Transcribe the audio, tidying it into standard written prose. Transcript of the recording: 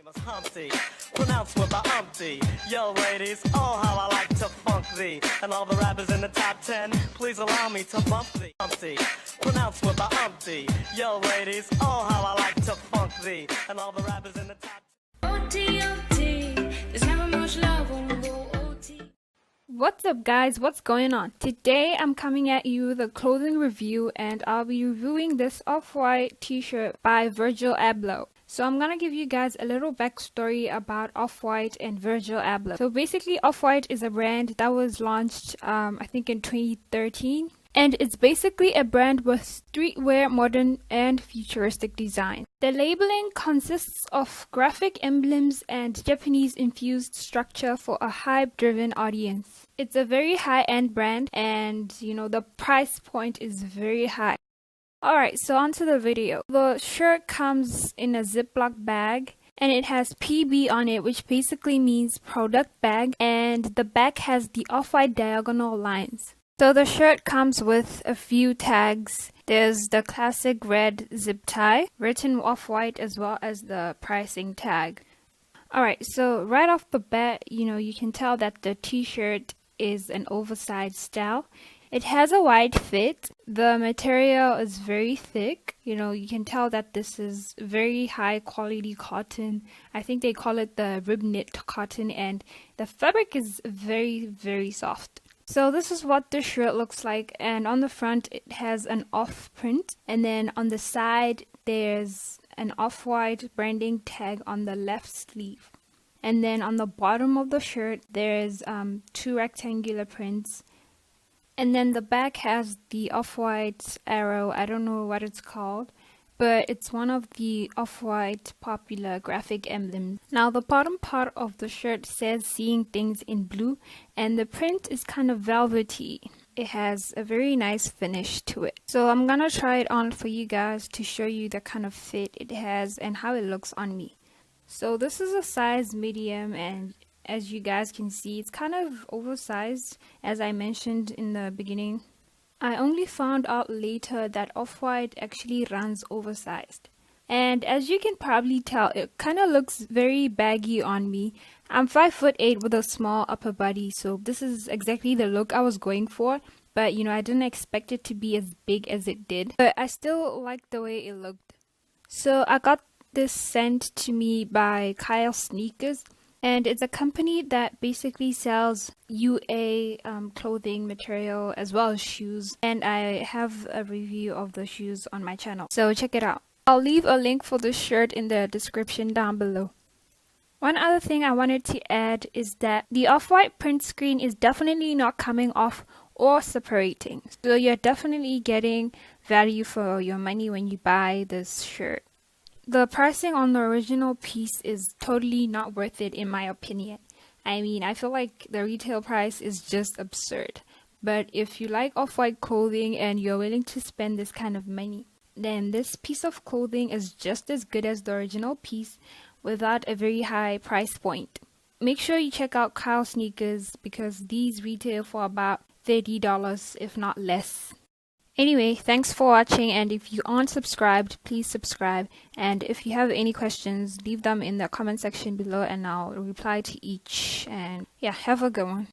Famous Humpty, pronounced with a umpty. Yo, ladies, oh, how I like to funk thee. And all the rappers in the top 10, please allow me to bump thee. Humpty, pronounced with a umpty. Yo, ladies, oh, how I like to funk thee. And all the rappers in the top 10. OT, there's never much love when we go OT. What's up guys, what's going on? Today I'm coming at you with a clothing review and I'll be reviewing this off-white t-shirt by Virgil Abloh. So I'm gonna give you guys a little backstory about Off-White and Virgil Abloh. So basically Off-White is a brand that was launched I think in 2013. And it's basically a brand with streetwear, modern and futuristic design. The labeling consists of graphic emblems and Japanese-infused structure for a hype-driven audience. It's a very high-end brand and, you know, the price point is very high. Alright, so onto the video. The shirt comes in a Ziploc bag and it has PB on it, which basically means product bag, and the back has the off-white diagonal lines. So the shirt comes with a few tags. There's the classic red zip tie, written off-white, as well as the pricing tag. Alright, so right off the bat, you can tell that the t-shirt is an oversized style. It has a wide fit. The material is very thick. You can tell that this is very high quality cotton. I think they call it the rib knit cotton, and the fabric is very, very soft. So this is what the shirt looks like, and on the front it has an off print, and then on the side there's an off-white branding tag on the left sleeve. And then on the bottom of the shirt there's two rectangular prints. And then the back has the off-white arrow. I don't know what it's called, but it's one of the off-white popular graphic emblems. Now the bottom part of the shirt says "Seeing Things in Blue," and the print is kind of velvety. It has a very nice finish to it. So I'm gonna try it on for you guys to show you the kind of fit it has and how it looks on me. So this is a size medium, and as you guys can see, it's kind of oversized, as I mentioned in the beginning. I only found out later that Off-White actually runs oversized. And as you can probably tell, it kind of looks very baggy on me. I'm 5'8" with a small upper body, so this is exactly the look I was going for. But I didn't expect it to be as big as it did. But I still liked the way it looked. So I got this sent to me by Kyle Sneakers. And it's a company that basically sells UA clothing material as well as shoes. And I have a review of the shoes on my channel, so check it out. I'll leave a link for this shirt in the description down below. One other thing I wanted to add is that the off-white print screen is definitely not coming off or separating. So you're definitely getting value for your money when you buy this shirt. The pricing on the original piece is totally not worth it in my opinion. I mean, I feel like the retail price is just absurd. But if you like off-white clothing and you're willing to spend this kind of money, then this piece of clothing is just as good as the original piece without a very high price point. Make sure you check out Kyle Sneakers because these retail for about $30 if not less. Anyway, thanks for watching, and if you aren't subscribed, please subscribe, and if you have any questions, leave them in the comment section below and I'll reply to each. And yeah, have a good one.